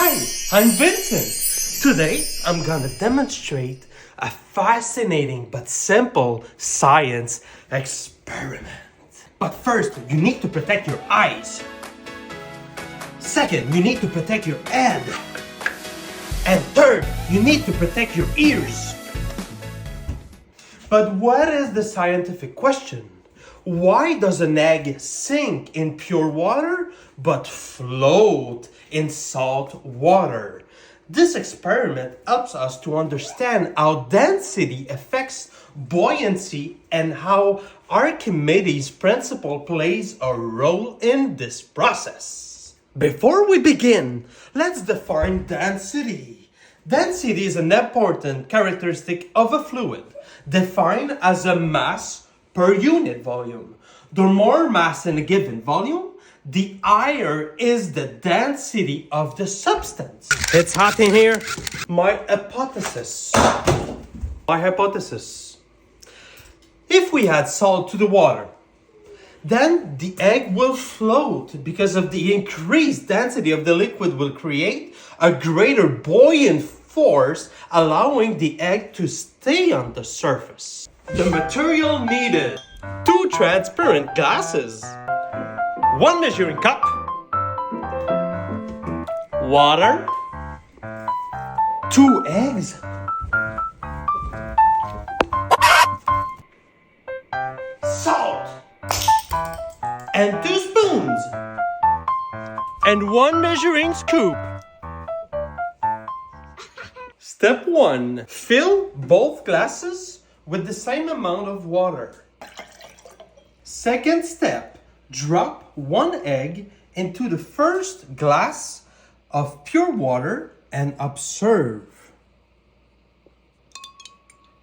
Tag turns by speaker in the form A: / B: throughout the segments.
A: Hi, I'm Vincent. Today, I'm gonna demonstrate a fascinating but simple science experiment. But first, you need to protect your eyes. Second, you need to protect your head. And third, you need to protect your ears. But what is the scientific question? Why does an egg sink in pure water but float in salt water? This experiment helps us to understand how density affects buoyancy and how Archimedes' principle plays a role in this process. Before we begin, let's define density. Density is an important characteristic of a fluid, defined as a mass per unit volume. The more mass in a given volume, the higher is the density of the substance. It's hot in here. My hypothesis. If we add salt to the water, then the egg will float because of the increased density of the liquid will create a greater buoyant force, allowing the egg to stay on the surface. The material needed: 2 transparent glasses, 1 measuring cup, water, 2 eggs, salt, and 2 spoons, and 1 measuring scoop. Step 1. Fill both glasses with the same amount of water. Second step, drop 1 egg into the first glass of pure water and observe.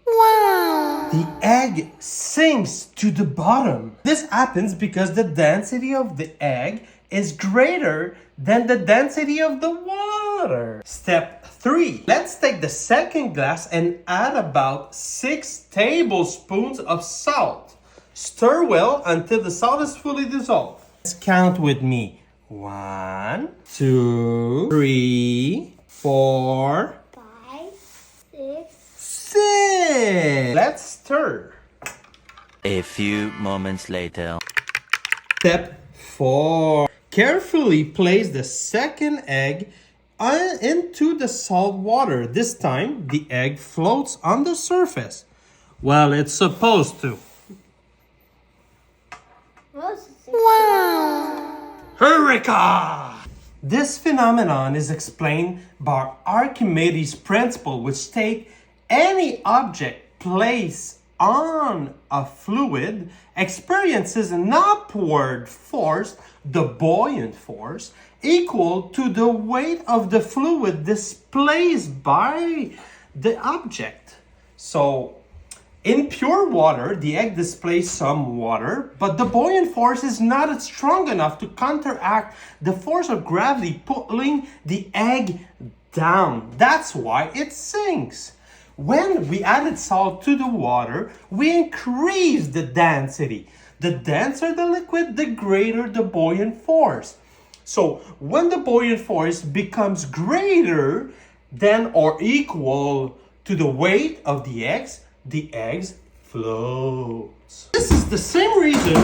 A: Wow! The egg sinks to the bottom. This happens because the density of the egg is greater than the density of the water. Step 3. Let's take the second glass and add about 6 tablespoons of salt. Stir well until the salt is fully dissolved. Let's count with me. 1, 2, 3, 4,
B: 5, 6.
A: 6. Let's stir.
C: A few moments later.
A: Step 4. Carefully place the second egg into the salt water. This time, the egg floats on the surface. Well, it's supposed to.
B: Wow!
A: Eureka! This phenomenon is explained by Archimedes' principle, which states any object placed on a fluid experiences an upward force, the buoyant force, equal to the weight of the fluid displaced by the object. So, in pure water, the egg displays some water, but the buoyant force is not strong enough to counteract the force of gravity pulling the egg down. That's why it sinks. When we added salt to the water, we increased the density. The denser the liquid, the greater the buoyant force. So when the buoyant force becomes greater than or equal to the weight of the eggs float. This is the same reason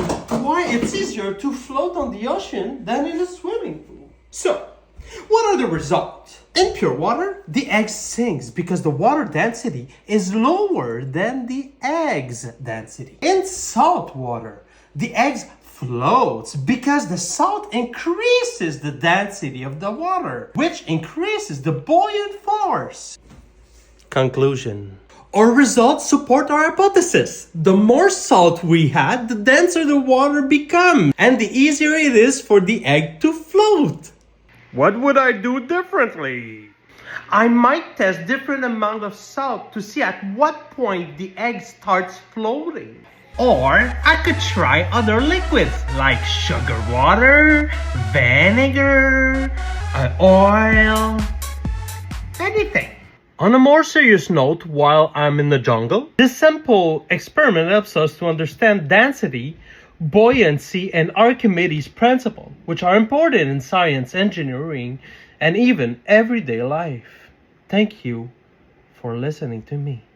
A: why it's easier to float on the ocean than in a swimming pool. So, what are the results? In pure water, the egg sinks because the water density is lower than the egg's density. In salt water, the egg floats because the salt increases the density of the water, which increases the buoyant force. Conclusion. Our results support our hypothesis. The more salt we add, the denser the water becomes, and the easier it is for the egg to float. What would I do differently? I might test different amount of salt to see at what point the egg starts floating. Or I could try other liquids like sugar water, vinegar, oil, anything. On a more serious note, while I'm in the jungle, this simple experiment helps us to understand density, buoyancy, and Archimedes' principle, which are important in science, engineering, and even everyday life. Thank you for listening to me.